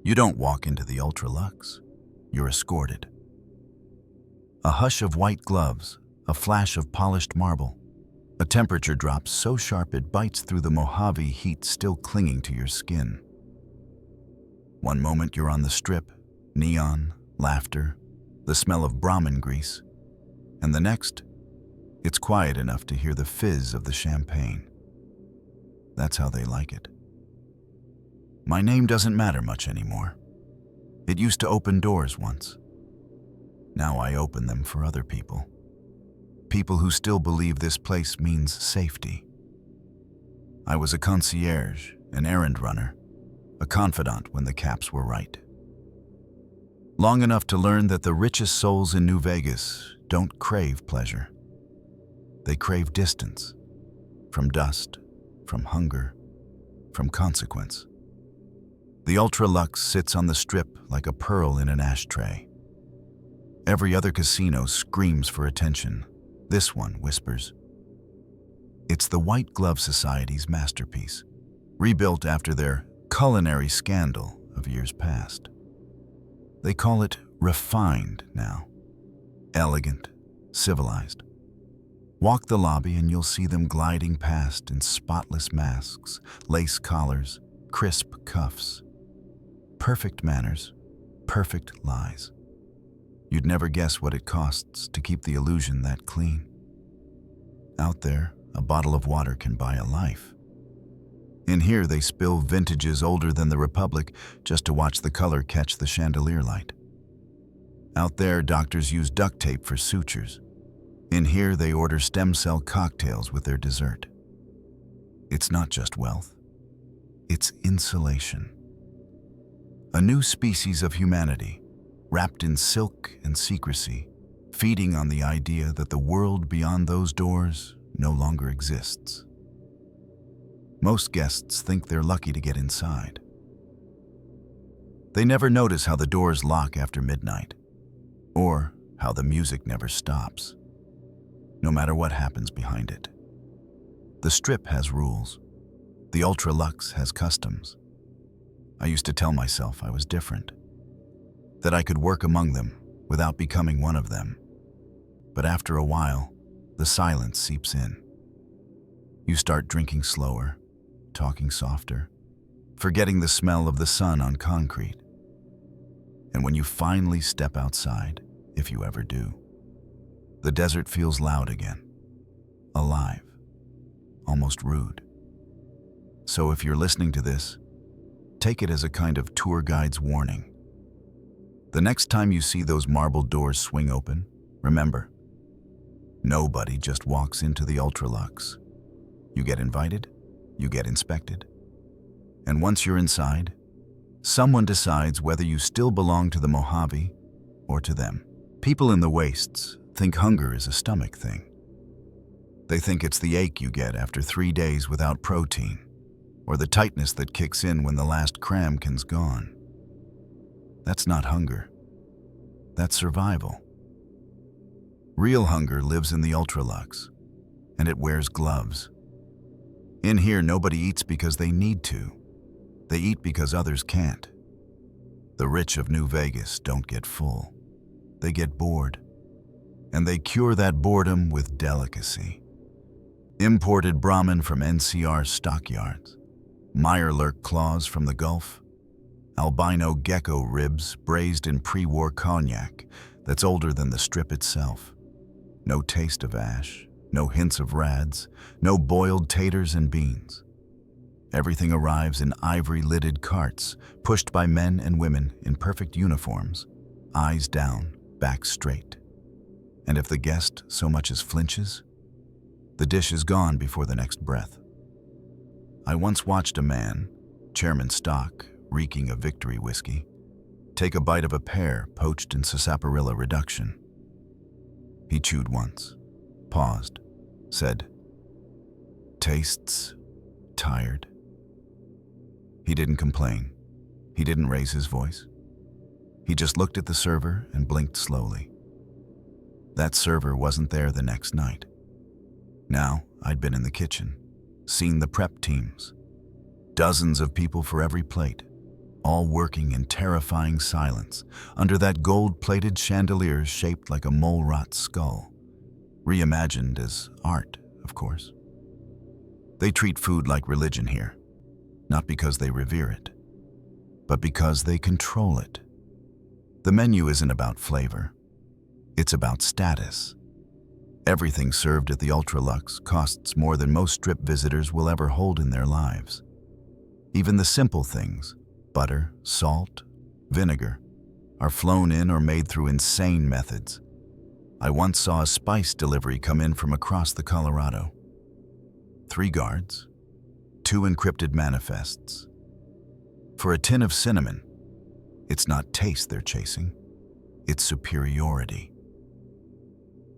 You don't walk into the Ultra-Luxe. You're escorted. A hush of white gloves, a flash of polished marble, a temperature drop so sharp it bites through the Mojave heat still clinging to your skin. One moment you're on the strip, neon, laughter, the smell of Brahmin grease, and the next, it's quiet enough to hear the fizz of the champagne. That's how they like it. My name doesn't matter much anymore. It used to open doors once. Now I open them for other people. People who still believe this place means safety. I was a concierge, an errand runner, a confidant when the caps were right. Long enough to learn that the richest souls in New Vegas don't crave pleasure. They crave distance, from dust, from hunger, from consequence. The Ultra-Luxe sits on the strip like a pearl in an ashtray. Every other casino screams for attention. This one whispers. It's the White Glove Society's masterpiece, rebuilt after their culinary scandal of years past. They call it refined now, elegant, civilized. Walk the lobby and you'll see them gliding past in spotless masks, lace collars, crisp cuffs. Perfect manners, perfect lies. You'd never guess what it costs to keep the illusion that clean. Out there, a bottle of water can buy a life. In here, they spill vintages older than the Republic just to watch the color catch the chandelier light. Out there, doctors use duct tape for sutures. In here, they order stem cell cocktails with their dessert. It's not just wealth. It's insulation. A new species of humanity, wrapped in silk and secrecy, feeding on the idea that the world beyond those doors no longer exists. Most guests think they're lucky to get inside. They never notice how the doors lock after midnight, or how the music never stops, no matter what happens behind it. The Strip has rules. The Ultra-Luxe has customs. I used to tell myself I was different, that I could work among them without becoming one of them. But after a while, the silence seeps in. You start drinking slower, talking softer, forgetting the smell of the sun on concrete. And when you finally step outside, if you ever do, the desert feels loud again, alive, almost rude. So if you're listening to this, take it as a kind of tour guide's warning. The next time you see those marble doors swing open, remember, nobody just walks into the Ultra-Luxe. You get invited, you get inspected. And once you're inside, someone decides whether you still belong to the Mojave or to them. People in the wastes think hunger is a stomach thing. They think it's the ache you get after 3 days without protein, or the tightness that kicks in when the last cramkin's gone. That's not hunger. That's survival. Real hunger lives in the Ultra-Luxe, and it wears gloves. In here, nobody eats because they need to. They eat because others can't. The rich of New Vegas don't get full. They get bored. And they cure that boredom with delicacy. Imported Brahmin from NCR stockyards, Meyerlurk claws from the Gulf, albino gecko ribs braised in pre-war cognac that's older than the Strip itself. No taste of ash, no hints of rads, no boiled taters and beans. Everything arrives in ivory-lidded carts, pushed by men and women in perfect uniforms, eyes down, back straight. And if the guest so much as flinches, the dish is gone before the next breath. I once watched a man, Chairman Stock, reeking of victory whiskey, take a bite of a pear poached in sarsaparilla reduction. He chewed once, paused, said, "Tastes tired." He didn't complain. He didn't raise his voice. He just looked at the server and blinked slowly. That server wasn't there the next night. Now, I'd been in the kitchen, seen the prep teams, dozens of people for every plate. all working in terrifying silence under that gold-plated chandelier shaped like a mole-rot skull, reimagined as art, of course. They treat food like religion here, not because they revere it, but because they control it. The menu isn't about flavor, it's about status. Everything served at the Ultra-Luxe costs more than most Strip visitors will ever hold in their lives. Even the simple things, butter, salt, vinegar, are flown in or made through insane methods. I once saw a spice delivery come in from across the Colorado. 3 guards, 2 encrypted manifests. For a tin of cinnamon, it's not taste they're chasing, it's superiority.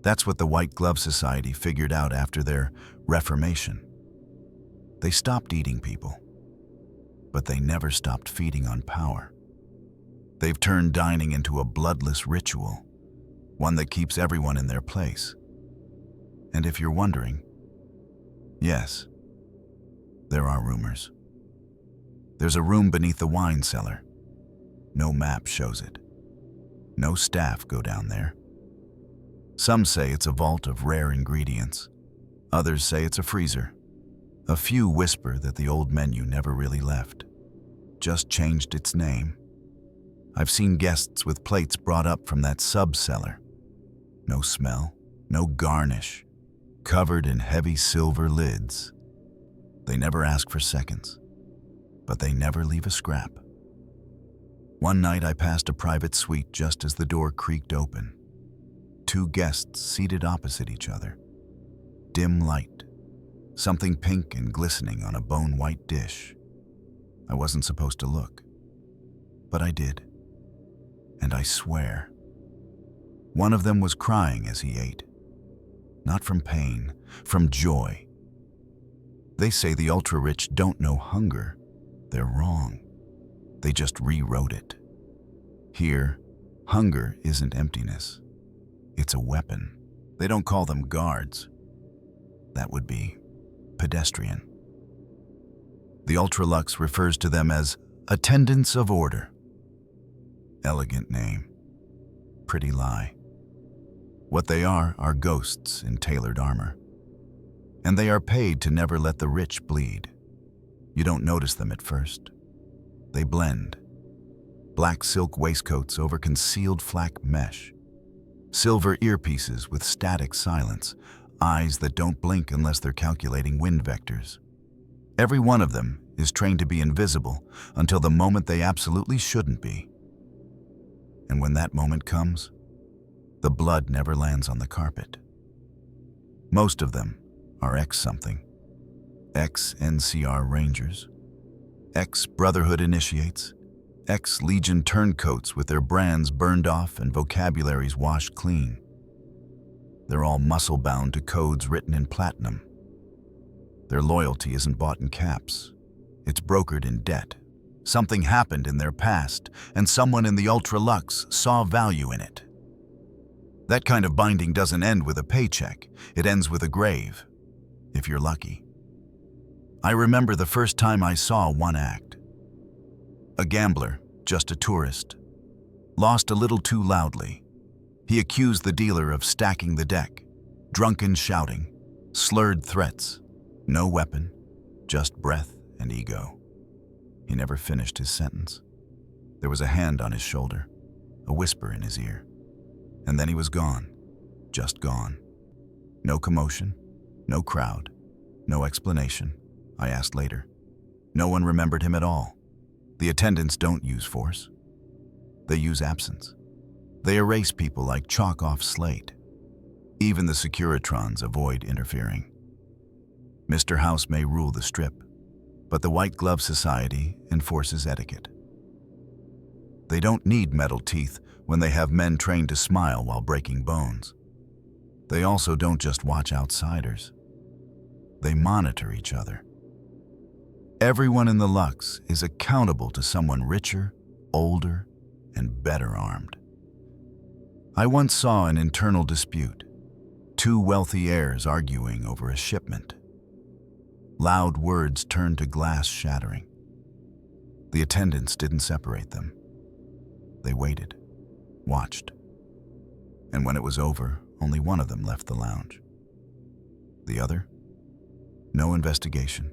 That's what the White Glove Society figured out after their Reformation. They stopped eating people, but they never stopped feeding on power. They've turned dining into a bloodless ritual, one that keeps everyone in their place. And if you're wondering, yes, there are rumors. There's a room beneath the wine cellar. No map shows it. No staff go down there. Some say it's a vault of rare ingredients. Others say it's a freezer. A few whisper that the old menu never really left, just changed its name. I've seen guests with plates brought up from that sub-cellar. No smell, no garnish, covered in heavy silver lids. They never ask for seconds, but they never leave a scrap. One night I passed a private suite just as the door creaked open. 2 guests seated opposite each other. Dim light, something pink and glistening on a bone-white dish. I wasn't supposed to look, but I did. And I swear, one of them was crying as he ate. Not from pain, from joy. They say the ultra-rich don't know hunger. They're wrong. They just rewrote it. Here, hunger isn't emptiness. It's a weapon. They don't call them guards. That would be pedestrian. The Ultra-Luxe refers to them as attendants of order. Elegant name. Pretty lie. What they are ghosts in tailored armor. And they are paid to never let the rich bleed. You don't notice them at first. They blend. Black silk waistcoats over concealed flak mesh. Silver earpieces with static silence, eyes that don't blink unless they're calculating wind vectors. Every one of them is trained to be invisible until the moment they absolutely shouldn't be. And when that moment comes, the blood never lands on the carpet. Most of them are ex-something. Ex-NCR Rangers, ex-Brotherhood Initiates, ex-Legion turncoats with their brands burned off and vocabularies washed clean. They're all muscle-bound to codes written in platinum. Their loyalty isn't bought in caps. It's brokered in debt. Something happened in their past, and someone in the Ultra-Luxe saw value in it. That kind of binding doesn't end with a paycheck. It ends with a grave, if you're lucky. I remember the first time I saw one act. A gambler, just a tourist, lost a little too loudly. He accused the dealer of stacking the deck, drunken shouting, slurred threats, no weapon, just breath and ego. He never finished his sentence. There was a hand on his shoulder, a whisper in his ear, and then he was gone, just gone. No commotion, no crowd, no explanation, I asked later. No one remembered him at all. The attendants don't use force. They use absence. They erase people like chalk off slate. Even the Securitrons avoid interfering. Mr. House may rule the Strip, but the White Glove Society enforces etiquette. They don't need metal teeth when they have men trained to smile while breaking bones. They also don't just watch outsiders. They monitor each other. Everyone in the Luxe is accountable to someone richer, older, and better armed. I once saw an internal dispute, 2 wealthy heirs arguing over a shipment. Loud words turned to glass shattering. The attendants didn't separate them. They waited, watched, and when it was over, only one of them left the lounge. The other? No investigation.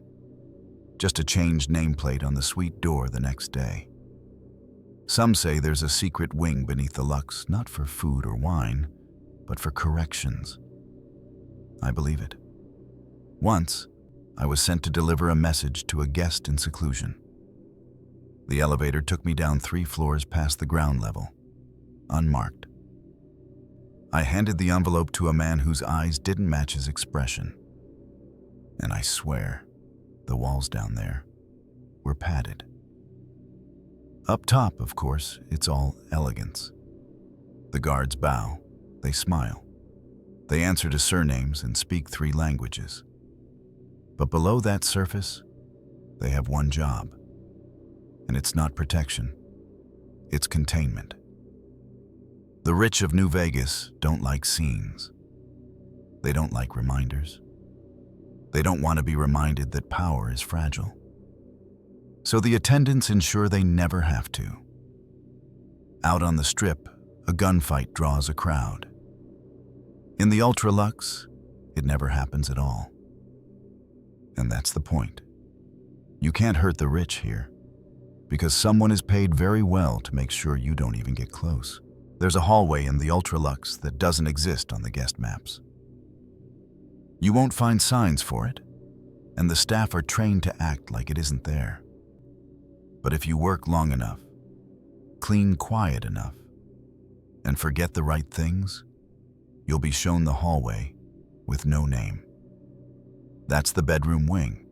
Just a changed nameplate on the suite door the next day. Some say there's a secret wing beneath the Luxe, not for food or wine, but for corrections. I believe it. Once, I was sent to deliver a message to a guest in seclusion. The elevator took me down 3 floors past the ground level, unmarked. I handed the envelope to a man whose eyes didn't match his expression. And I swear, the walls down there were padded. Up top, of course, it's all elegance. The guards bow, they smile. They answer to surnames and speak 3 languages. But below that surface, they have one job. And it's not protection, it's containment. The rich of New Vegas don't like scenes. They don't like reminders. They don't want to be reminded that power is fragile. So the attendants ensure they never have to. Out on the Strip, a gunfight draws a crowd. In the Ultra-Luxe, it never happens at all. And that's the point. You can't hurt the rich here, because someone is paid very well to make sure you don't even get close. There's a hallway in the Ultra-Luxe that doesn't exist on the guest maps. You won't find signs for it, and the staff are trained to act like it isn't there. But if you work long enough, clean quiet enough, and forget the right things, you'll be shown the hallway with no name. That's the bedroom wing.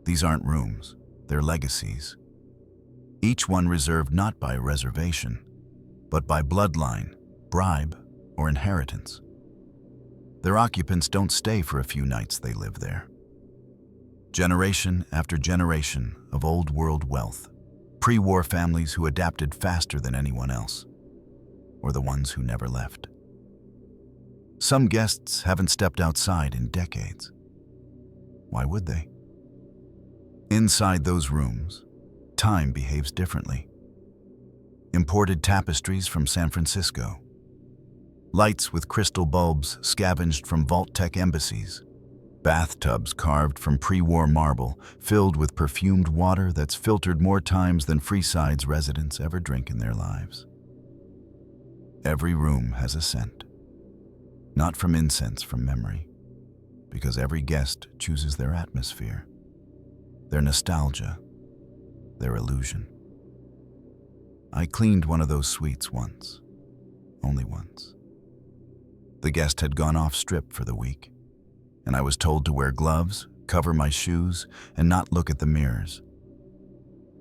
These aren't rooms, they're legacies. Each one reserved not by reservation, but by bloodline, bribe, or inheritance. Their occupants don't stay for a few nights they live there. Generation after generation of old-world wealth, pre-war families who adapted faster than anyone else, or the ones who never left. Some guests haven't stepped outside in decades. Why would they? Inside those rooms, time behaves differently. Imported tapestries from San Francisco. Lights with crystal bulbs scavenged from Vault-Tec embassies. Bathtubs carved from pre-war marble, filled with perfumed water that's filtered more times than Freeside's residents ever drink in their lives. Every room has a scent. Not from incense, from memory. Because every guest chooses their atmosphere, their nostalgia, their illusion. I cleaned one of those suites once. Only once. The guest had gone off Strip for the week, and I was told to wear gloves, cover my shoes, and not look at the mirrors.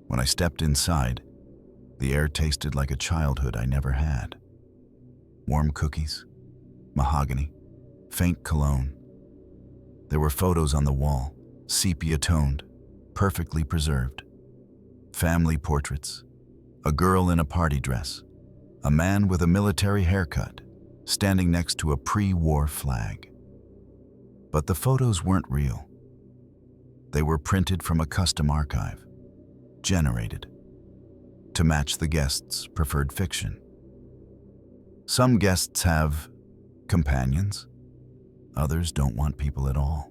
When I stepped inside, the air tasted like a childhood I never had. Warm cookies, mahogany, faint cologne. There were photos on the wall, sepia-toned, perfectly preserved. Family portraits, a girl in a party dress, a man with a military haircut, standing next to a pre-war flag. But the photos weren't real. They were printed from a custom archive, generated, to match the guests' preferred fiction. Some guests have companions. Others don't want people at all.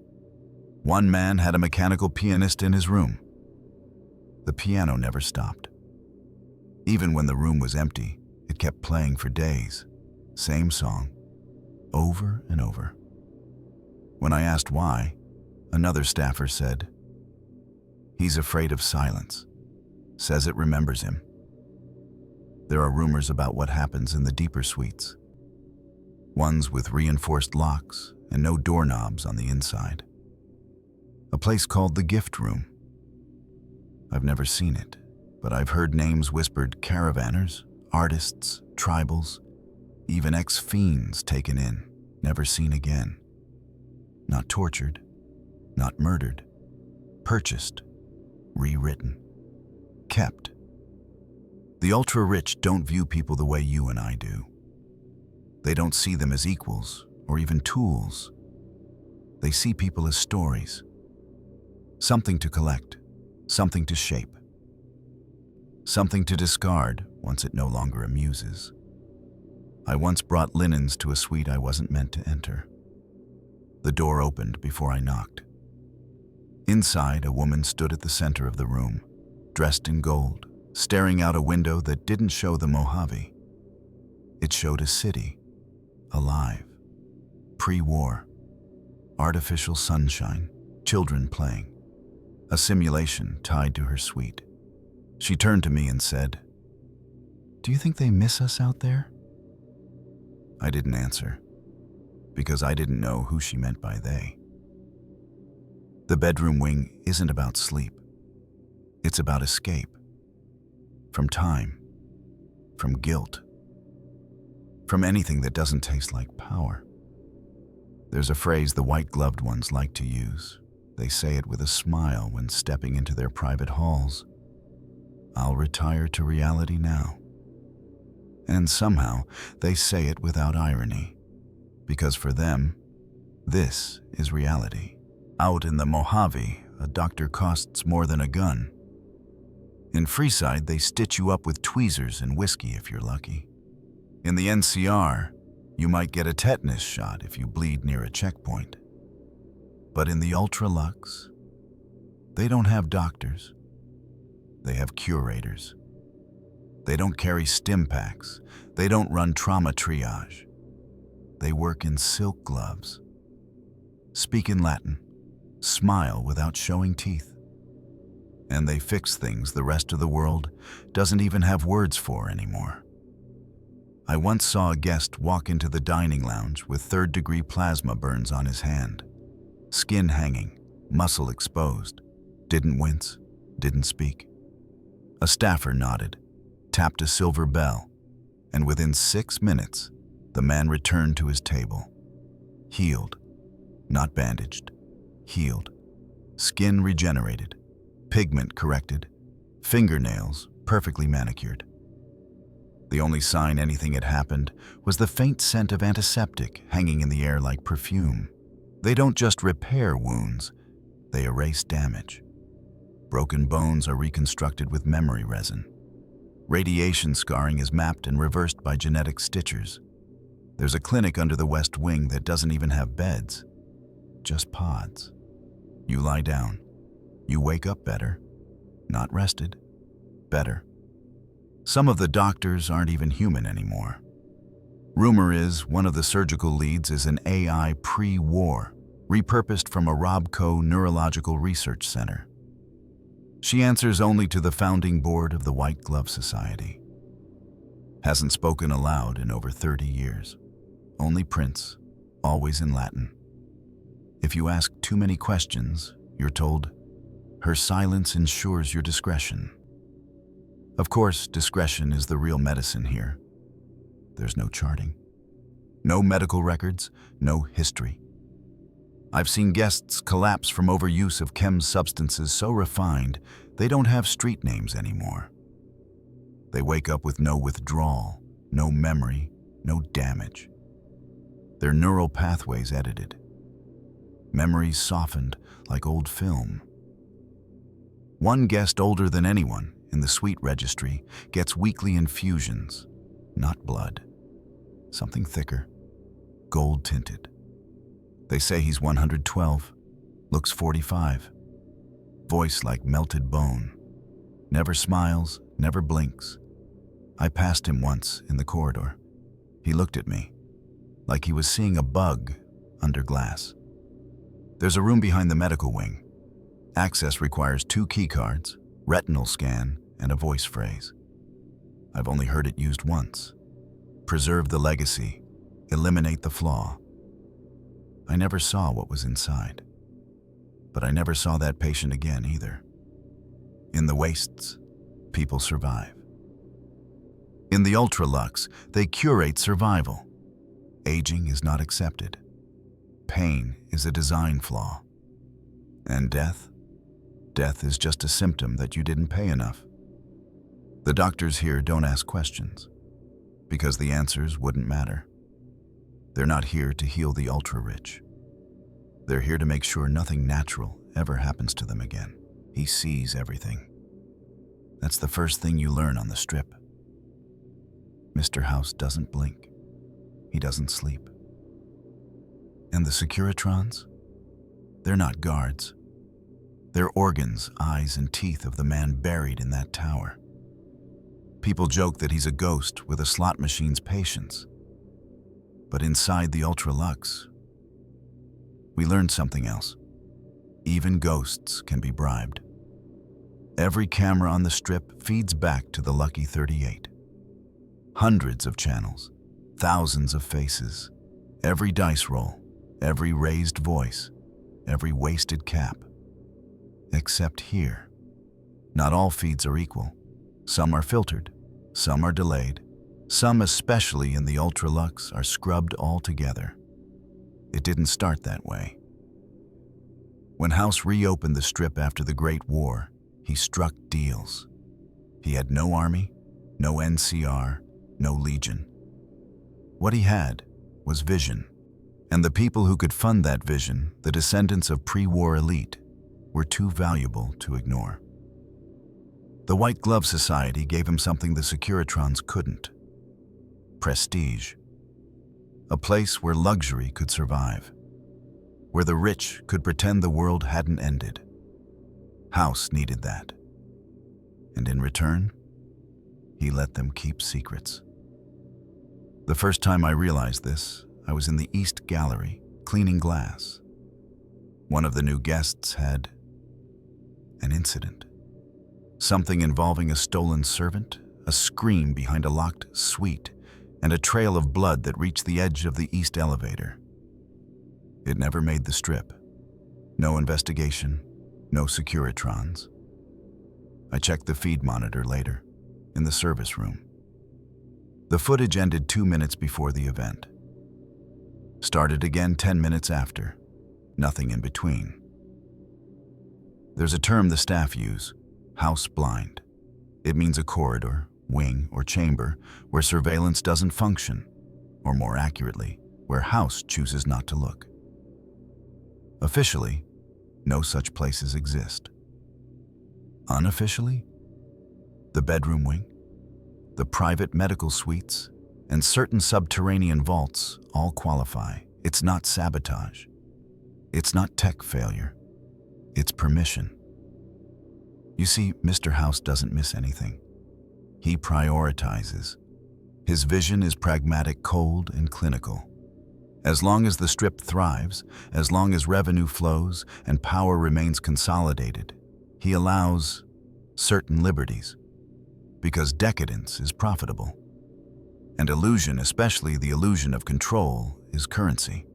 One man had a mechanical pianist in his room. The piano never stopped. Even when the room was empty, it kept playing for days. Same song, over and over. When I asked why, another staffer said, "He's afraid of silence. Says it remembers him." There are rumors about what happens in the deeper suites. Ones with reinforced locks and no doorknobs on the inside. A place called the gift room. I've never seen it, but I've heard names whispered: caravanners, artists, tribals, even ex-fiends taken in, never seen again. Not tortured, not murdered, purchased, rewritten, kept. The ultra-rich don't view people the way you and I do. They don't see them as equals or even tools. They see people as stories. Something to collect, something to shape, something to discard once it no longer amuses. I once brought linens to a suite I wasn't meant to enter. The door opened before I knocked. Inside, a woman stood at the center of the room, dressed in gold, staring out a window that didn't show the Mojave. It showed a city, alive, pre-war, artificial sunshine, children playing, a simulation tied to her suite. She turned to me and said, "Do you think they miss us out there?" I didn't answer, because I didn't know who she meant by they. The bedroom wing isn't about sleep. It's about escape. From time. From guilt. From anything that doesn't taste like power. There's a phrase the white-gloved ones like to use. They say it with a smile when stepping into their private halls. "I'll retire to reality now." And somehow, they say it without irony, because for them, this is reality. Out in the Mojave, a doctor costs more than a gun. In Freeside, they stitch you up with tweezers and whiskey if you're lucky. In the NCR, you might get a tetanus shot if you bleed near a checkpoint. But in the Ultra-Luxe, they don't have doctors. They have curators. They don't carry stim packs. They don't run trauma triage. They work in silk gloves. Speak in Latin. Smile without showing teeth. And they fix things the rest of the world doesn't even have words for anymore. I once saw a guest walk into the dining lounge with third-degree plasma burns on his hand. Skin hanging, muscle exposed. Didn't wince, didn't speak. A staffer nodded, tapped a silver bell, and within 6 minutes, the man returned to his table. Healed, not bandaged. Healed. Skin regenerated. Pigment corrected. Fingernails perfectly manicured. The only sign anything had happened was the faint scent of antiseptic hanging in the air like perfume. They don't just repair wounds, they erase damage. Broken bones are reconstructed with memory resin. Radiation scarring is mapped and reversed by genetic stitchers. There's a clinic under the West Wing that doesn't even have beds, just pods. You lie down. You wake up better. Not rested. Better. Some of the doctors aren't even human anymore. Rumor is one of the surgical leads is an AI pre-war, repurposed from a Robco Neurological Research Center. She answers only to the founding board of the White Glove Society. Hasn't spoken aloud in over 30 years. Only prints, always in Latin. If you ask too many questions, you're told, "Her silence ensures your discretion." Of course, discretion is the real medicine here. There's no charting. No medical records, no history. I've seen guests collapse from overuse of chem substances so refined, they don't have street names anymore. They wake up with no withdrawal, no memory, no damage. Their neural pathways edited. Memories softened like old film. One guest older than anyone in the suite registry gets weekly infusions, not blood. Something thicker, gold-tinted. They say he's 112, looks 45. Voice like melted bone. Never smiles, never blinks. I passed him once in the corridor. He looked at me, like he was seeing a bug under glass. There's a room behind the medical wing. Access requires 2 keycards, retinal scan, and a voice phrase. I've only heard it used once. Preserve the legacy, eliminate the flaw. I never saw what was inside. But I never saw that patient again either. In the wastes, people survive. In the Ultra-Luxe, they curate survival. Aging is not accepted. Pain is a design flaw. And death? Death is just a symptom that you didn't pay enough. The doctors here don't ask questions, because the answers wouldn't matter. They're not here to heal the ultra-rich. They're here to make sure nothing natural ever happens to them again. He sees everything. That's the first thing you learn on the Strip. Mr. House doesn't blink. He doesn't sleep. And the Securitrons? They're not guards. They're organs, eyes, and teeth of the man buried in that tower. People joke that he's a ghost with a slot machine's patience. But inside the Ultra-Luxe, we learned something else. Even ghosts can be bribed. Every camera on the Strip feeds back to the Lucky 38. Hundreds of channels, thousands of faces, every dice roll, every raised voice, every wasted cap. Except here. Not all feeds are equal. Some are filtered, some are delayed, some, especially in the Ultra-Luxe, are scrubbed altogether. It didn't start that way. When House reopened the Strip after the Great War, he struck deals. He had no army, no NCR, no legion. What he had was vision, and the people who could fund that vision, the descendants of pre-war elite, were too valuable to ignore. The White Glove Society gave him something the Securitrons couldn't: prestige. A place where luxury could survive, where the rich could pretend the world hadn't ended. House needed that. And in return, he let them keep secrets. The first time I realized this, I was in the East Gallery, cleaning glass. One of the new guests had an incident. Something involving a stolen servant, a scream behind a locked suite, and a trail of blood that reached the edge of the East elevator. It never made the Strip. No investigation, no Securitrons. I checked the feed monitor later, in the service room. The footage ended 2 minutes before the event. Started again 10 minutes after. Nothing in between. There's a term the staff use: house blind. It means a corridor, wing, or chamber where surveillance doesn't function, or more accurately, where House chooses not to look. Officially, no such places exist. Unofficially, the bedroom wing, the private medical suites, and certain subterranean vaults all qualify. It's not sabotage. It's not tech failure. It's permission. You see, Mr. House doesn't miss anything. He prioritizes. His vision is pragmatic, cold, and clinical. As long as the Strip thrives, as long as revenue flows and power remains consolidated, he allows certain liberties, because decadence is profitable. And illusion, especially the illusion of control, is currency.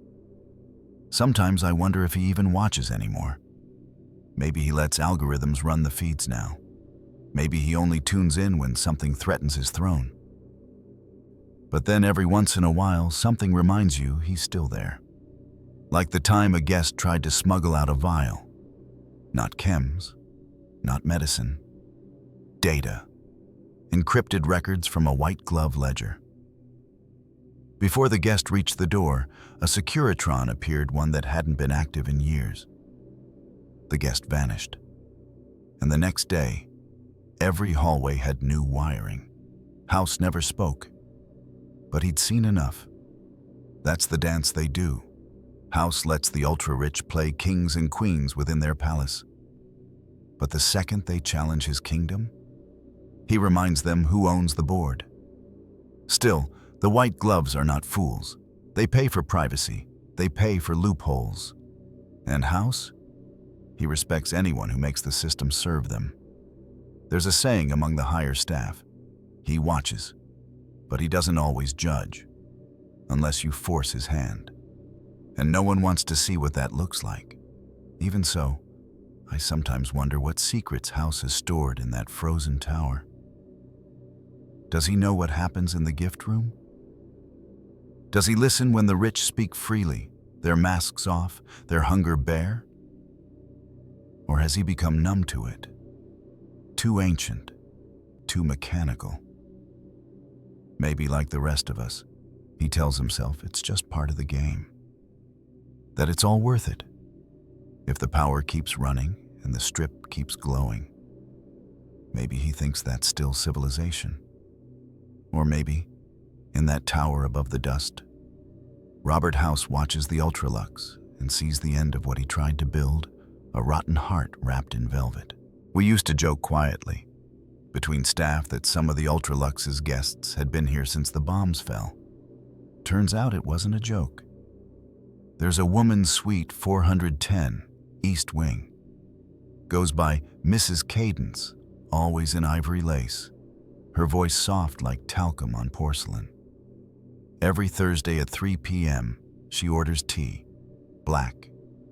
Sometimes I wonder if he even watches anymore. Maybe he lets algorithms run the feeds now. Maybe he only tunes in when something threatens his throne. But then every once in a while, something reminds you he's still there. Like the time a guest tried to smuggle out a vial. Not chems, not medicine. Data. Encrypted records from a white glove ledger. Before the guest reached the door, a Securitron appeared, one that hadn't been active in years. The guest vanished. And the next day, every hallway had new wiring. House never spoke. But he'd seen enough. That's the dance they do. House lets the ultra-rich play kings and queens within their palace. But the second they challenge his kingdom, he reminds them who owns the board. Still, the white gloves are not fools. They pay for privacy. They pay for loopholes. And House? He respects anyone who makes the system serve them. There's a saying among the higher staff: he watches, but he doesn't always judge, unless you force his hand. And no one wants to see what that looks like. Even so, I sometimes wonder what secrets House has stored in that frozen tower. Does he know what happens in the gift room? Does he listen when the rich speak freely, their masks off, their hunger bare? Or has he become numb to it? Too ancient, too mechanical. Maybe like the rest of us, he tells himself it's just part of the game. That it's all worth it, if the power keeps running and the Strip keeps glowing. Maybe he thinks that's still civilization. Or maybe, in that tower above the dust, Robert House watches the Ultra-Luxe and sees the end of what he tried to build, a rotten heart wrapped in velvet. We used to joke quietly between staff that some of the Ultra-Luxe's guests had been here since the bombs fell. Turns out it wasn't a joke. There's a woman's suite 410, East Wing. Goes by Mrs. Cadence, always in ivory lace, her voice soft like talcum on porcelain. Every Thursday at 3 p.m., she orders tea, black,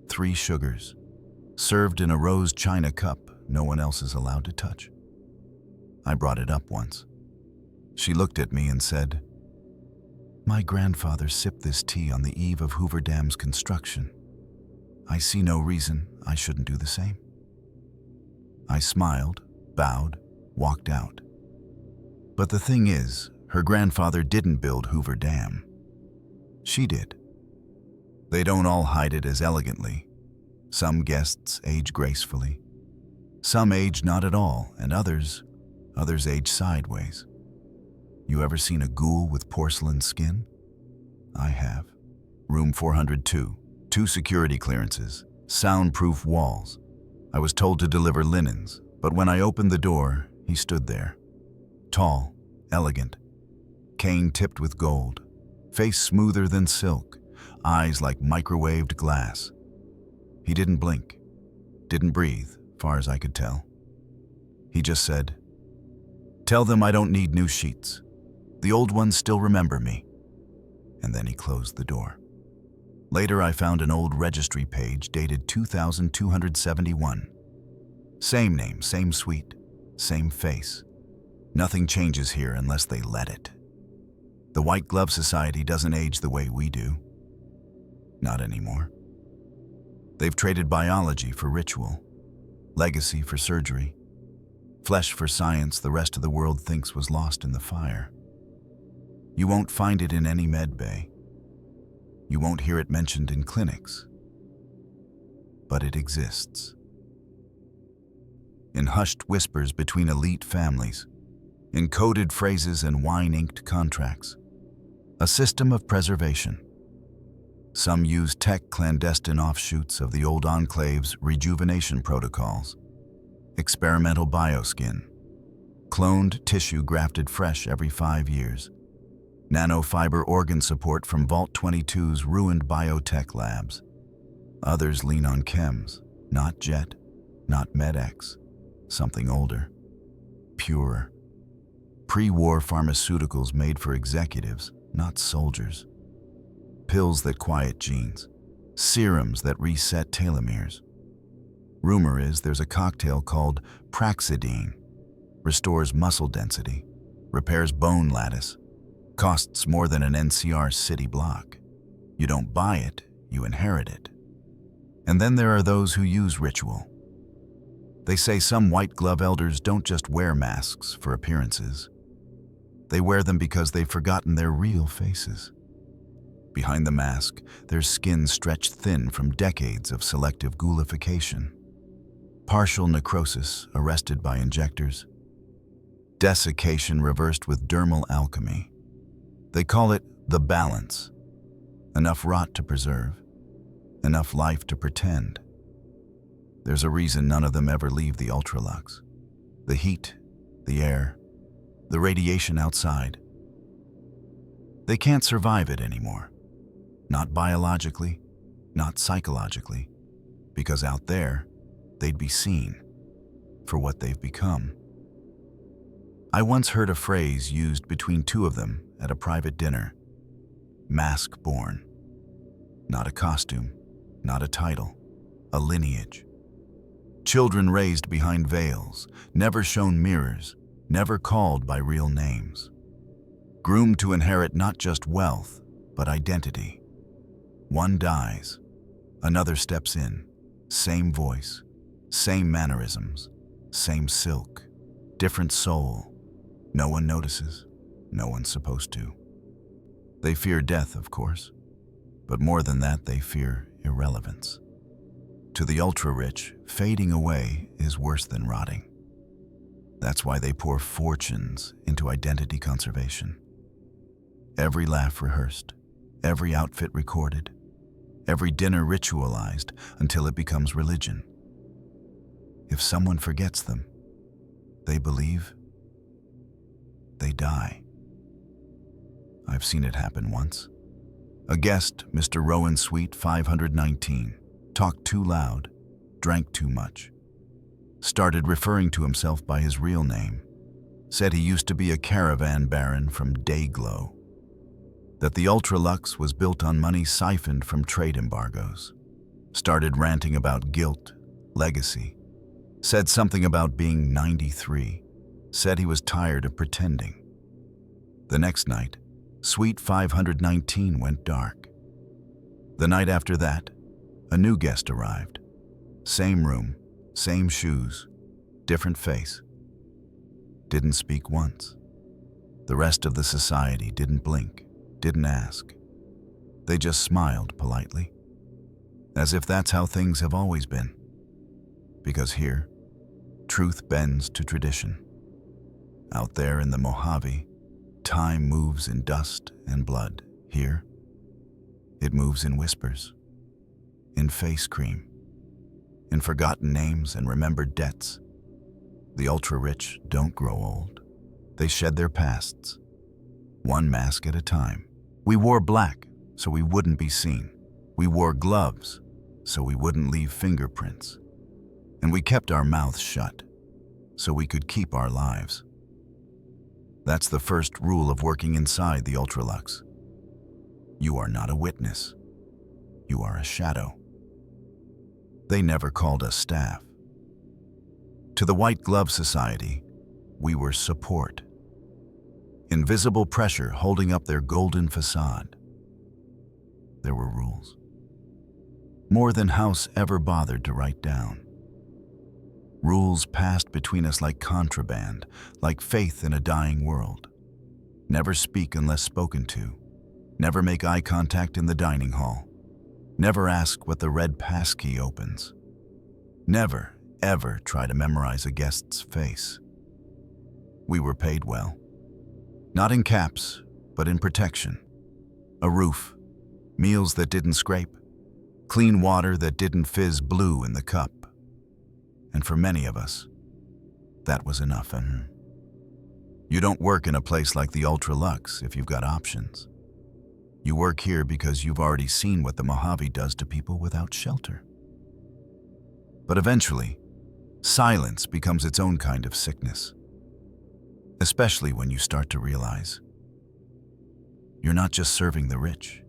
3 sugars, served in a rose china cup no one else is allowed to touch. I brought it up once. She looked at me and said, "My grandfather sipped this tea on the eve of Hoover Dam's construction. I see no reason I shouldn't do the same." I smiled, bowed, walked out. But the thing is, her grandfather didn't build Hoover Dam. She did. They don't all hide it as elegantly. Some guests age gracefully. Some age not at all, and others age sideways. You ever seen a ghoul with porcelain skin? I have. Room 402, 2 security clearances, soundproof walls. I was told to deliver linens, but when I opened the door, he stood there. Tall, elegant, cane tipped with gold, face smoother than silk, eyes like microwaved glass. He didn't blink, didn't breathe, far as I could tell. He just said, "Tell them I don't need new sheets. The old ones still remember me." And then he closed the door. Later, I found an old registry page dated 2271. Same name, same suite, same face. Nothing changes here unless they let it. The White Glove Society doesn't age the way we do. Not anymore. They've traded biology for ritual, legacy for surgery, flesh for science the rest of the world thinks was lost in the fire. You won't find it in any med bay. You won't hear it mentioned in clinics. But it exists. In hushed whispers between elite families, in coded phrases and wine-inked contracts. A system of preservation. Some use tech clandestine offshoots of the old enclave's rejuvenation protocols. Experimental bioskin. Cloned tissue grafted fresh every 5 years. Nanofiber organ support from Vault 22's ruined biotech labs. Others lean on chems, not jet, not MedX, something older, purer. Pre-war pharmaceuticals made for executives, not soldiers. Pills that quiet genes, serums that reset telomeres. Rumor is there's a cocktail called Praxidine, restores muscle density, repairs bone lattice, costs more than an NCR city block. You don't buy it, you inherit it. And then there are those who use ritual. They say some white glove elders don't just wear masks for appearances. They wear them because they've forgotten their real faces. Behind the mask, their skin stretched thin from decades of selective ghoulification. Partial necrosis arrested by injectors. Desiccation reversed with dermal alchemy. They call it the balance. Enough rot to preserve, enough life to pretend. There's a reason none of them ever leave the Ultra-Luxe. The heat, the air, the radiation outside. They can't survive it anymore. Not biologically, not psychologically, because out there, they'd be seen for what they've become. I once heard a phrase used between 2 of them at a private dinner. Mask-born. Not a costume, not a title, a lineage. Children raised behind veils, never shown mirrors, never called by real names. Groomed to inherit not just wealth, but identity. One dies, another steps in, same voice, same mannerisms, same silk, different soul. No one notices, no one's supposed to. They fear death, of course, but more than that, they fear irrelevance. To the ultra-rich, fading away is worse than rotting. That's why they pour fortunes into identity conservation. Every laugh rehearsed, every outfit recorded, every dinner ritualized until it becomes religion. If someone forgets them, they believe they die. I've seen it happen once. A guest, Mr. Rowan Suite 519, talked too loud, drank too much, started referring to himself by his real name, said he used to be a caravan baron from Dayglow, that the Ultra-Luxe was built on money siphoned from trade embargoes, started ranting about guilt, legacy, said something about being 93, said he was tired of pretending. The next night, Suite 519 went dark. The night after that, a new guest arrived. Same room, same shoes, different face. Didn't speak once. The rest of the society didn't blink, didn't ask. They just smiled politely, as if that's how things have always been. Because here, truth bends to tradition. Out there in the Mojave, time moves in dust and blood. Here, it moves in whispers, in face cream, in forgotten names and remembered debts. The ultra-rich don't grow old. They shed their pasts, one mask at a time. We wore black so we wouldn't be seen. We wore gloves so we wouldn't leave fingerprints. And we kept our mouths shut so we could keep our lives. That's the first rule of working inside the Ultra-Luxe. You are not a witness. You are a shadow. They never called us staff. To the White Glove Society, we were support. Invisible pressure holding up their golden facade. There were rules. More than House ever bothered to write down. Rules passed between us like contraband, like faith in a dying world. Never speak unless spoken to. Never make eye contact in the dining hall. Never ask what the red passkey opens. Never, ever try to memorize a guest's face. We were paid well. Not in caps, but in protection. A roof, meals that didn't scrape, clean water that didn't fizz blue in the cup. And for many of us, that was enough. And you don't work in a place like the Ultra-Luxe if you've got options. You work here because you've already seen what the Mojave does to people without shelter. But eventually, silence becomes its own kind of sickness. Especially when you start to realize you're not just serving the rich,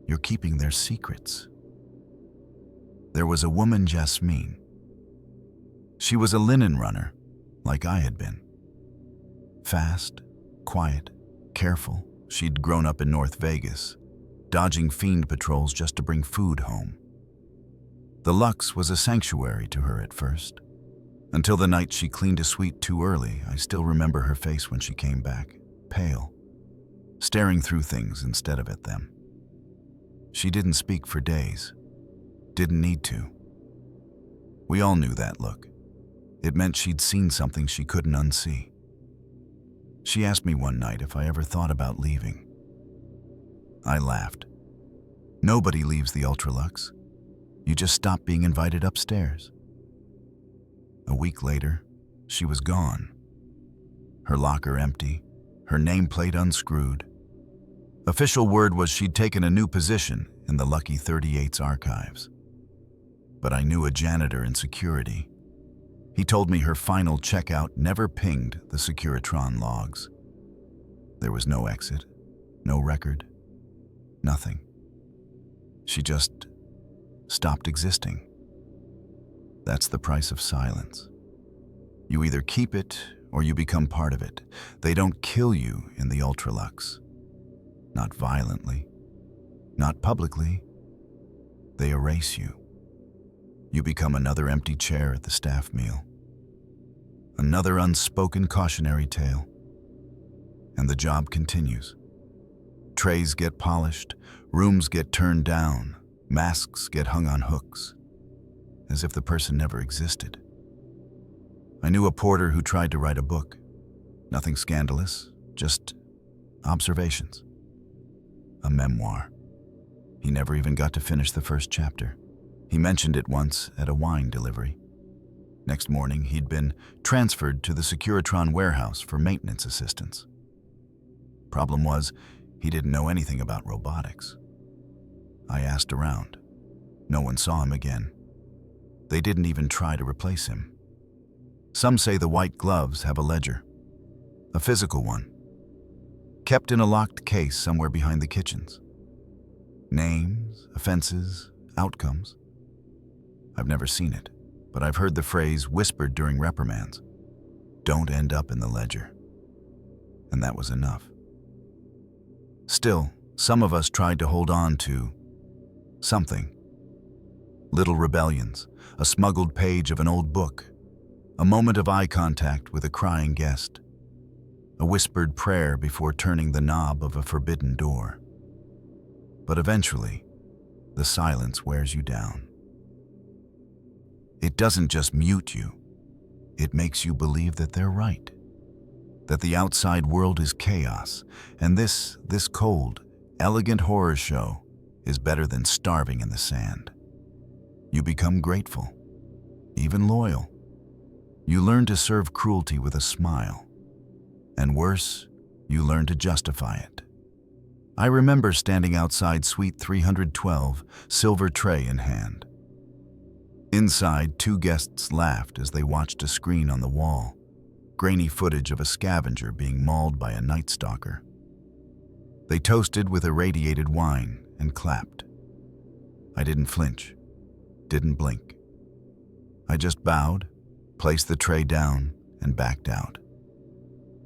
you're keeping their secrets. There was a woman, Jasmine. She was a linen runner, like I had been. Fast, quiet, careful. She'd grown up in North Vegas, dodging fiend patrols just to bring food home. The Luxe was a sanctuary to her at first. Until the night she cleaned a suite too early, I still remember her face when she came back, pale, staring through things instead of at them. She didn't speak for days, didn't need to. We all knew that look. It meant she'd seen something she couldn't unsee. She asked me one night if I ever thought about leaving. I laughed. Nobody leaves the Ultra-Luxe. You just stop being invited upstairs. A week later, she was gone. Her locker empty, her nameplate unscrewed. Official word was she'd taken a new position in the Lucky 38's archives. But I knew a janitor in security. He told me her final checkout never pinged the Securitron logs. There was no exit, no record, nothing. She just stopped existing. That's the price of silence. You either keep it or you become part of it. They don't kill you in the Ultra-Luxe. Not violently, not publicly. They erase you. You become another empty chair at the staff meal. Another unspoken cautionary tale. And the job continues. Trays get polished, rooms get turned down, masks get hung on hooks, as if the person never existed. I knew a porter who tried to write a book. Nothing scandalous, just observations. A memoir. He never even got to finish the first chapter. He mentioned it once at a wine delivery. Next morning, he'd been transferred to the Securitron warehouse for maintenance assistance. Problem was, he didn't know anything about robotics. I asked around. No one saw him again. They didn't even try to replace him. Some say the white gloves have a ledger, a physical one, kept in a locked case somewhere behind the kitchens. Names, offenses, outcomes. I've never seen it, but I've heard the phrase whispered during reprimands. Don't end up in the ledger. And that was enough. Still, some of us tried to hold on to something. Little rebellions, a smuggled page of an old book, a moment of eye contact with a crying guest, a whispered prayer before turning the knob of a forbidden door. But eventually, the silence wears you down. It doesn't just mute you, it makes you believe that they're right, that the outside world is chaos, and this cold, elegant horror show is better than starving in the sand. You become grateful, even loyal. You learn to serve cruelty with a smile. And worse, you learn to justify it. I remember standing outside Suite 312, silver tray in hand. Inside, two guests laughed as they watched a screen on the wall, grainy footage of a scavenger being mauled by a night stalker. They toasted with irradiated wine and clapped. I didn't flinch, didn't blink. I just bowed, placed the tray down, and backed out.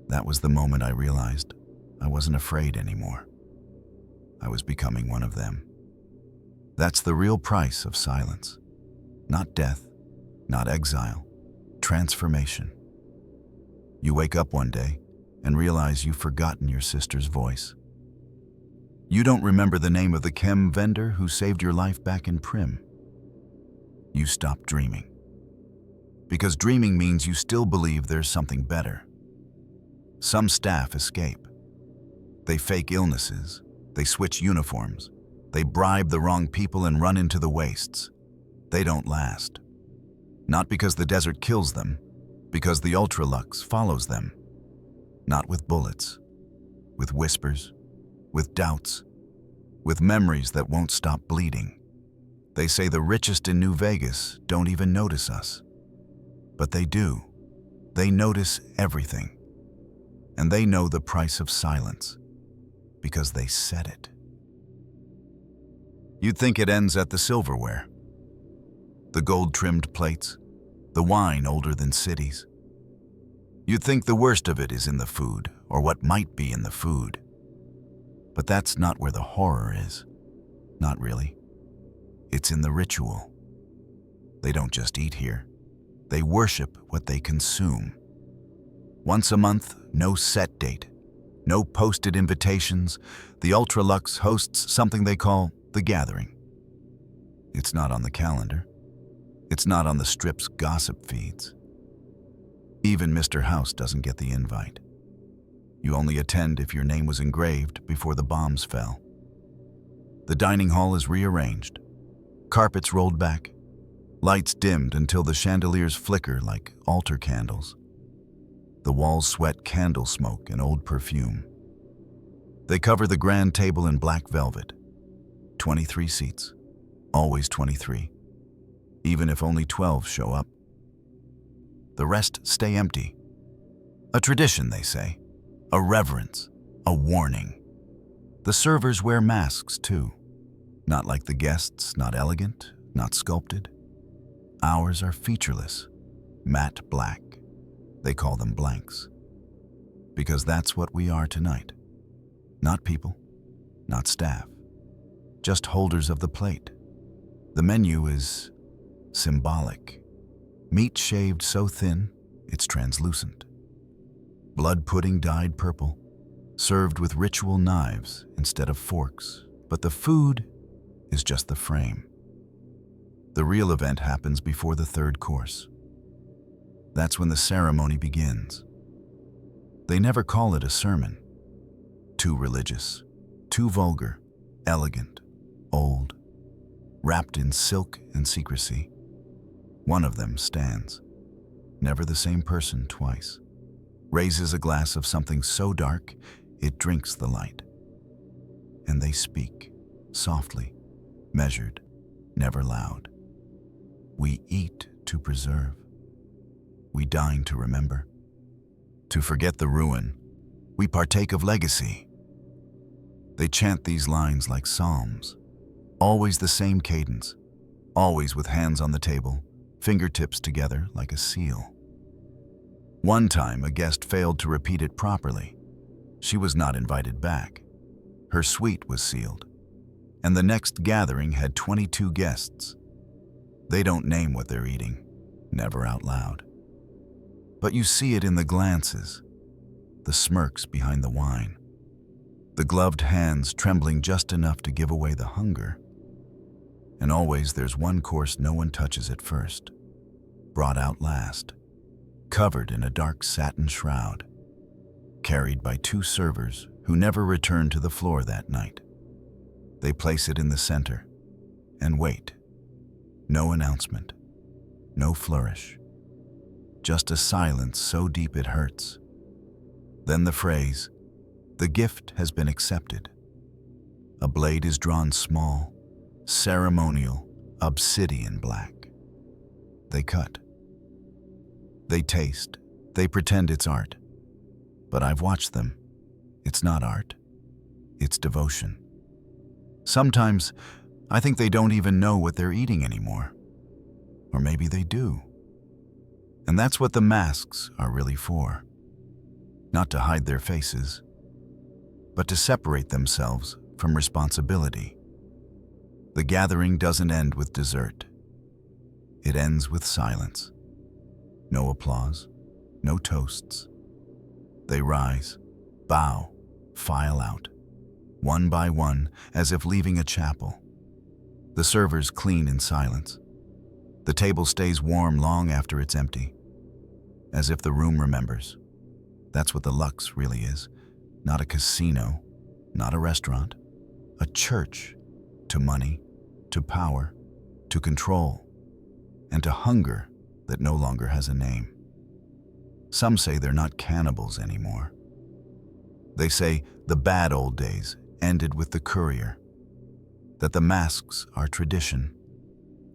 That was the moment I realized I wasn't afraid anymore. I was becoming one of them. That's the real price of silence. Not death, not exile, transformation. You wake up one day and realize you've forgotten your sister's voice. You don't remember the name of the chem vendor who saved your life back in Prim. You stop dreaming. Because dreaming means you still believe there's something better. Some staff escape. They fake illnesses. They switch uniforms. They bribe the wrong people and run into the wastes. They don't last. Not because the desert kills them, because the Ultra-Luxe follows them. Not with bullets, with whispers, with doubts, with memories that won't stop bleeding. They say the richest in New Vegas don't even notice us. But they do. They notice everything. And they know the price of silence, because they said it. You'd think it ends at the silverware. The gold-trimmed plates, the wine older than cities. You'd think the worst of it is in the food, or what might be in the food. But that's not where the horror is. Not really. It's in the ritual. They don't just eat here. They worship what they consume. Once a month, no set date, no posted invitations, the Ultra-Luxe hosts something they call The Gathering. It's not on the calendar. It's not on the Strip's gossip feeds. Even Mr. House doesn't get the invite. You only attend if your name was engraved before the bombs fell. The dining hall is rearranged, carpets rolled back, lights dimmed until the chandeliers flicker like altar candles. The walls sweat candle smoke and old perfume. They cover the grand table in black velvet. 23 seats, always 23, even if only 12 show up. The rest stay empty. A tradition, they say, a reverence, a warning. The servers wear masks too, not like the guests, not elegant, not sculpted. Ours are featureless, matte black. They call them blanks. Because that's what we are tonight. Not people, not staff, just holders of the plate. The menu is symbolic. Meat shaved so thin, it's translucent. Blood pudding dyed purple, served with ritual knives instead of forks. But the food is just the frame. The real event happens before the third course. That's when the ceremony begins. They never call it a sermon. Too religious, too vulgar, elegant, old, wrapped in silk and secrecy. One of them stands, never the same person twice, raises a glass of something so dark it drinks the light. And they speak, softly, measured, never loud. We eat to preserve. We dine to remember. To forget the ruin, we partake of legacy. They chant these lines like psalms, always the same cadence, always with hands on the table, fingertips together like a seal. One time, a guest failed to repeat it properly. She was not invited back. Her suite was sealed. And the next gathering had 22 guests. They don't name what they're eating, never out loud. But you see it in the glances, the smirks behind the wine, the gloved hands trembling just enough to give away the hunger. And always there's one course no one touches at first, brought out last, covered in a dark satin shroud, carried by 2 servers who never return to the floor that night. They place it in the center and wait. No announcement, no flourish, just a silence so deep it hurts. Then the phrase, "The gift has been accepted." A blade is drawn small, ceremonial, obsidian black. They cut. They taste. They pretend it's art. But I've watched them. It's not art. It's devotion. Sometimes, I think they don't even know what they're eating anymore. Or maybe they do. And that's what the masks are really for. Not to hide their faces, but to separate themselves from responsibility. The gathering doesn't end with dessert. It ends with silence. No applause, no toasts. They rise, bow, file out, one by one, as if leaving a chapel. The servers clean in silence. The table stays warm long after it's empty, as if the room remembers. That's what the Luxe really is. Not a casino, not a restaurant. A church to money, to power, to control, and to hunger that no longer has a name. Some say they're not cannibals anymore. They say the bad old days ended with the courier, that the masks are tradition,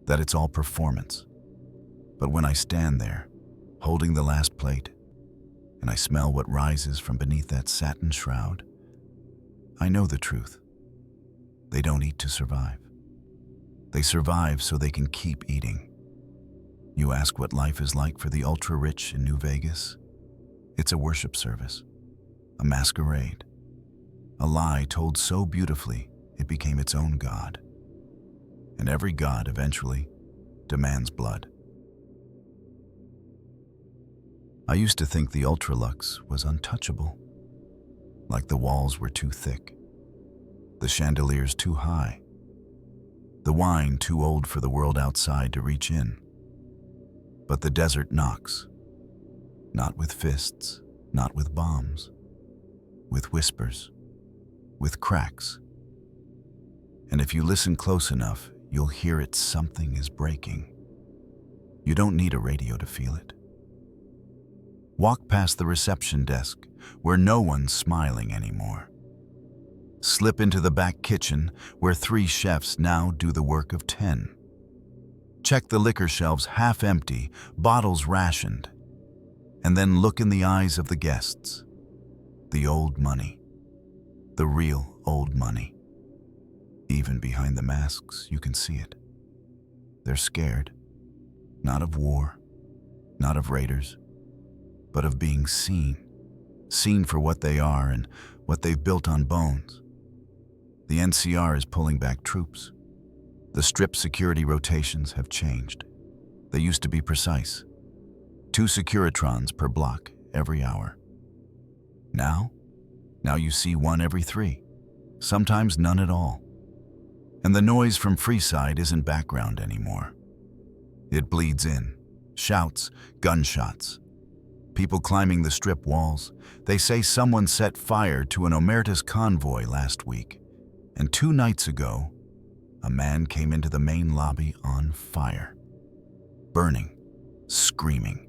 that it's all performance. But when I stand there, holding the last plate, and I smell what rises from beneath that satin shroud, I know the truth. They don't eat to survive. They survive so they can keep eating. You ask what life is like for the ultra-rich in New Vegas? It's a worship service, a masquerade, a lie told so beautifully it became its own god. And every god eventually demands blood. I used to think the Ultra-Luxe was untouchable, like the walls were too thick, the chandeliers too high, the wine too old for the world outside to reach in. But the desert knocks, not with fists, not with bombs, with whispers, with cracks. And if you listen close enough, you'll hear it. Something is breaking. You don't need a radio to feel it. Walk past the reception desk, where no one's smiling anymore. Slip into the back kitchen, where 3 chefs now do the work of 10. Check the liquor shelves half empty, bottles rationed. And then look in the eyes of the guests. The old money. The real old money. Even behind the masks, you can see it. They're scared. Not of war, not of raiders, but of being seen. Seen for what they are and what they've built on bones. The NCR is pulling back troops. The Strip security rotations have changed. They used to be precise. 2 Securitrons per block every hour. Now you see 1 every 3. Sometimes none at all. And the noise from Freeside isn't background anymore. It bleeds in, Shouts, gunshots. People climbing the strip walls. They say someone set fire to an Omertas convoy last week. And 2 nights ago, a man came into the main lobby on fire. Burning, screaming.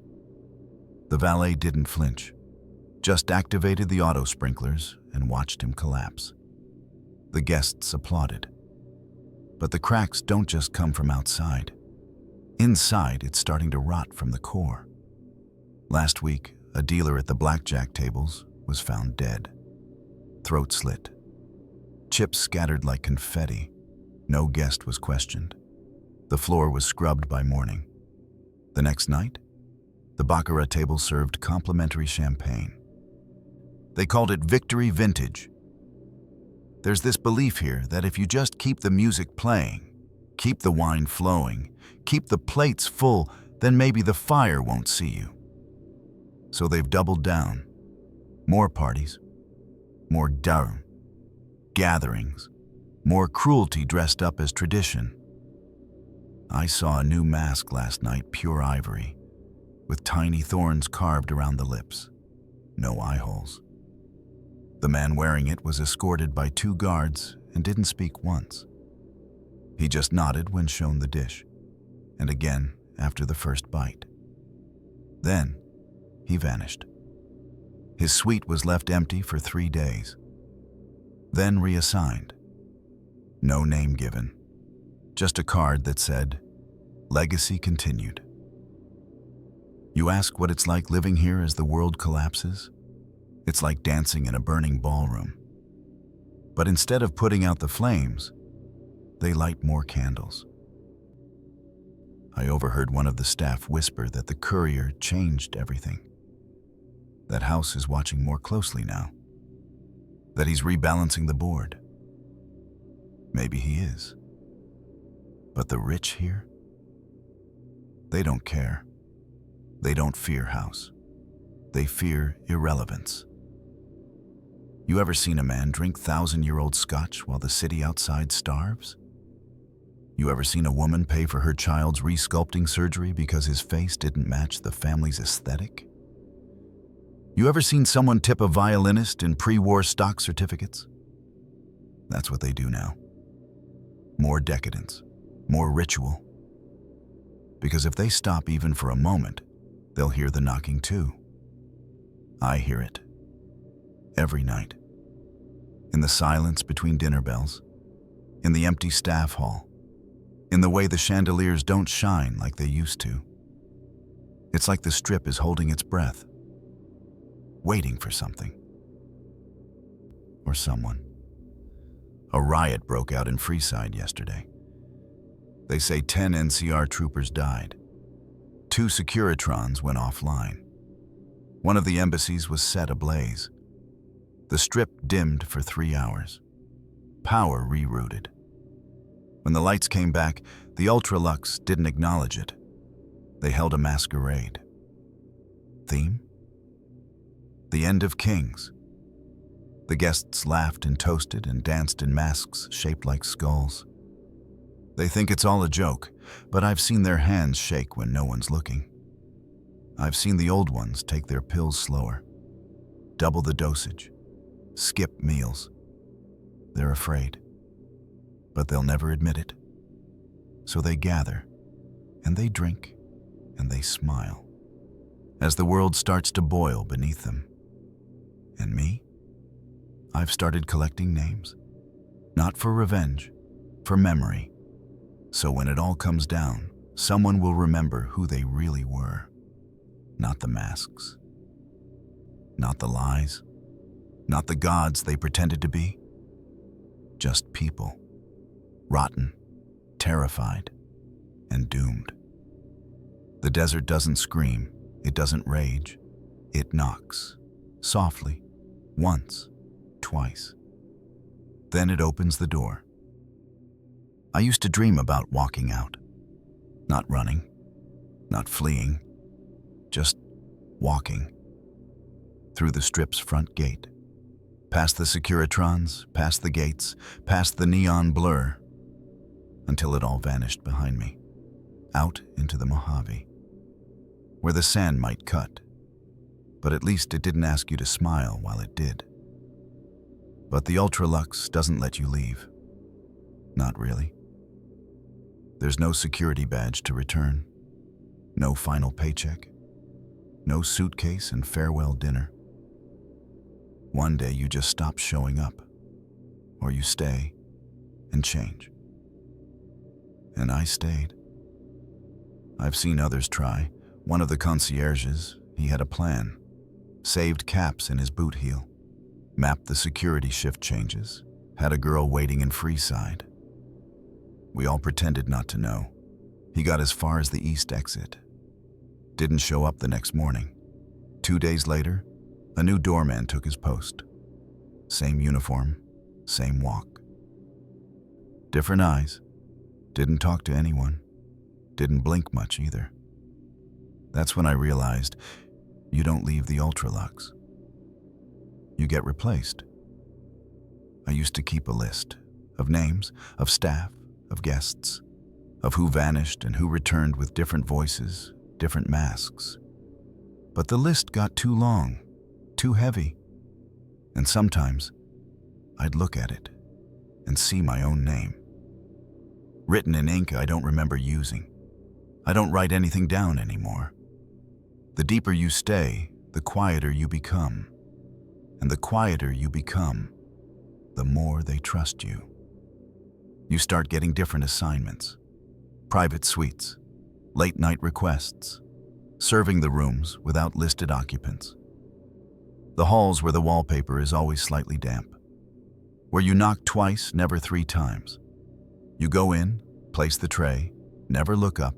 The valet didn't flinch, just activated the auto sprinklers and watched him collapse. The guests applauded. But the cracks don't just come from outside. Inside, it's starting to rot from the core. Last week, a dealer at the blackjack tables was found dead. Throat slit. Chips scattered like confetti. No guest was questioned. The floor was scrubbed by morning. The next night, the baccarat table served complimentary champagne. They called it Victory Vintage. There's this belief here that if you just keep the music playing, keep the wine flowing, keep the plates full, then maybe the fire won't see you. So they've doubled down. More parties, more darum, gatherings, more cruelty dressed up as tradition. I saw a new mask last night, pure ivory, with tiny thorns carved around the lips. No eye holes. The man wearing it was escorted by 2 guards and didn't speak once. He just nodded when shown the dish, and again after the first bite. Then, he vanished. His suite was left empty for 3 days. Then reassigned. No name given. Just a card that said, "Legacy continued." You ask what it's like living here as the world collapses? It's like dancing in a burning ballroom. But instead of putting out the flames, they light more candles. I overheard one of the staff whisper that the courier changed everything. That House is watching more closely now. That he's rebalancing the board. Maybe he is. But the rich here? They don't care. They don't fear House. They fear irrelevance. You ever seen a man drink 1,000-year-old scotch while the city outside starves? You ever seen a woman pay for her child's resculpting surgery because his face didn't match the family's aesthetic? You ever seen someone tip a violinist in pre-war stock certificates? That's what they do now. More decadence, more ritual. Because if they stop even for a moment, they'll hear the knocking too. I hear it. Every night. In the silence between dinner bells. In the empty staff hall. In the way the chandeliers don't shine like they used to. It's like the strip is holding its breath. Waiting for something. Or someone. A riot broke out in Freeside yesterday. They say 10 NCR troopers died. 2 Securitrons went offline. One of the embassies was set ablaze. The strip dimmed for 3 hours. Power rerouted. When the lights came back, the Ultra-Luxe didn't acknowledge it. They held a masquerade. Theme? The end of kings. The guests laughed and toasted and danced in masks shaped like skulls. They think it's all a joke, but I've seen their hands shake when no one's looking. I've seen the old ones take their pills slower, double the dosage, skip meals. They're afraid, but they'll never admit it. So they gather, and they drink, and they smile, as the world starts to boil beneath them. And me? I've started collecting names, not for revenge, for memory. So when it all comes down, someone will remember who they really were. Not the masks. Not the lies. Not the gods they pretended to be. Just people. Rotten, terrified, and doomed. The desert doesn't scream. It doesn't rage. It knocks. Softly. Once. Twice. Then it opens the door. I used to dream about walking out. Not running. Not fleeing. Just walking. Through the strip's front gate. Past the Securitrons, past the gates, past the neon blur. Until it all vanished behind me. Out into the Mojave. where the sand might cut, but at least it didn't ask you to smile while it did. But the Ultra-Luxe doesn't let you leave. Not really. There's no security badge to return, no final paycheck, no suitcase and farewell dinner. One day you just stop showing up, or you stay and change. And I stayed. I've seen others try. One of the concierges, he had a plan. Saved caps in his boot heel, mapped the security shift changes, had a girl waiting in Freeside. We all pretended not to know. He got as far as the east exit. Didn't show up the next morning. 2 days later, a new doorman took his post. Same uniform, same walk. Different eyes. Didn't talk to anyone. Didn't blink much either. That's when I realized you don't leave the Ultra-Luxe. You get replaced. I used to keep a list of names, of staff, of guests, of who vanished and who returned with different voices, different masks. But the list got too long, too heavy, and sometimes I'd look at it and see my own name. Written in ink I don't remember using. I don't write anything down anymore. The deeper you stay, the quieter you become. And the quieter you become, the more they trust you. You start getting different assignments. Private suites, late-night requests, serving the rooms without listed occupants. The halls where the wallpaper is always slightly damp. Where you knock twice, never 3 times. You go in, place the tray, never look up,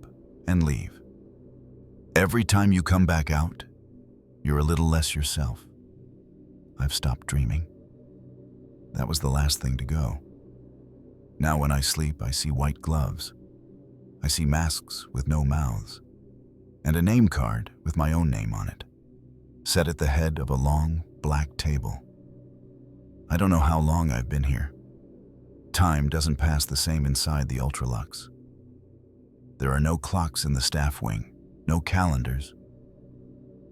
and leave. Every time you come back out, you're a little less yourself. I've stopped dreaming. That was the last thing to go. Now when I sleep, I see white gloves. I see masks with no mouths, and a name card with my own name on it, set at the head of a long, black table. I don't know how long I've been here. Time doesn't pass the same inside the Ultra-Luxe. There are no clocks in the staff wing, no calendars.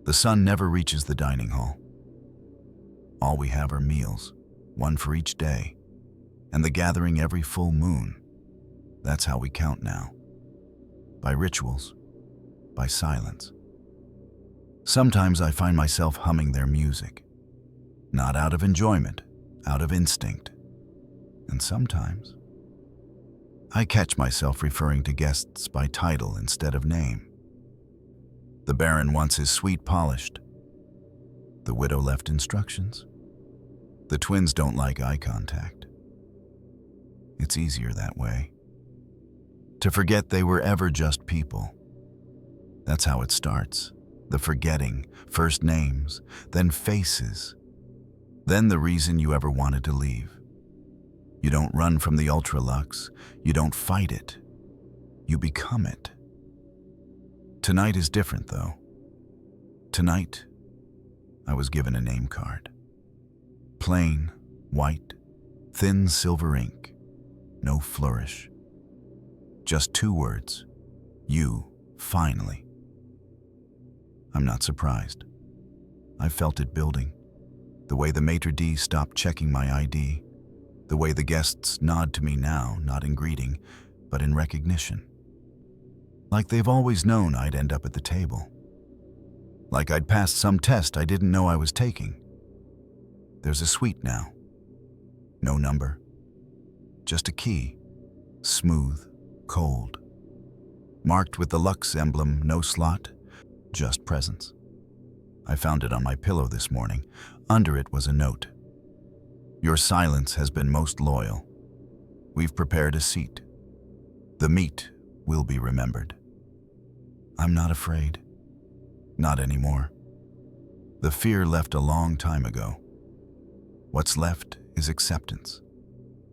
The sun never reaches the dining hall. All we have are meals, one for each day, and the gathering every full moon. That's how we count now. By rituals, by silence. Sometimes I find myself humming their music, not out of enjoyment, out of instinct. And sometimes I catch myself referring to guests by title instead of name. The Baron wants his suite polished. The widow left instructions. The twins don't like eye contact. It's easier that way. To forget they were ever just people. That's how it starts. The forgetting, first names, then faces, then the reason you ever wanted to leave. You don't run from the Ultra-Luxe. You don't fight it. You become it. Tonight is different, though. Tonight, I was given a name card. Plain, white, thin silver ink. No flourish. Just 2 words. You, finally. I'm not surprised. I felt it building. The way the maitre d' stopped checking my ID. The way the guests nod to me now, not in greeting, but in recognition. Like they've always known I'd end up at the table. Like I'd passed some test I didn't know I was taking. There's a suite now. No number. Just a key. Smooth, cold. Marked with the Luxe emblem, no slot, just presence. I found it on my pillow this morning. Under it was a note. Your silence has been most loyal. We've prepared a seat. The meat will be remembered. I'm not afraid. Not anymore. The fear left a long time ago. What's left is acceptance.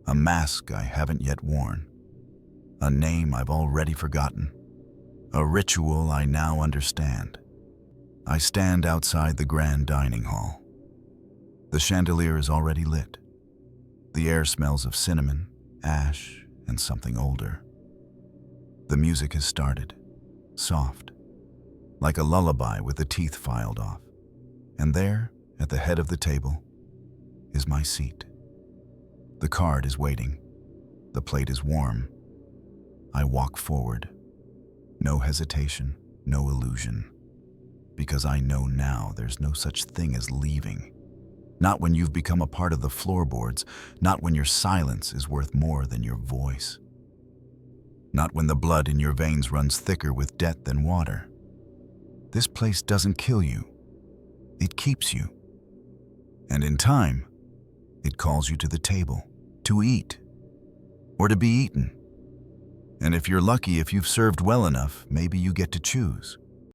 A mask I haven't yet worn. A name I've already forgotten. A ritual I now understand. I stand outside the grand dining hall. The chandelier is already lit. The air smells of cinnamon, ash, and something older. The music has started, soft, like a lullaby with the teeth filed off. And there, at the head of the table, is my seat. The card is waiting. The plate is warm. I walk forward. No hesitation, no illusion. Because I know now there's no such thing as leaving. Not when you've become a part of the floorboards, not when your silence is worth more than your voice. Not when the blood in your veins runs thicker with debt than water. This place doesn't kill you. It keeps you. And in time, it calls you to the table, to eat, or to be eaten. And if you're lucky, if you've served well enough, maybe you get to choose.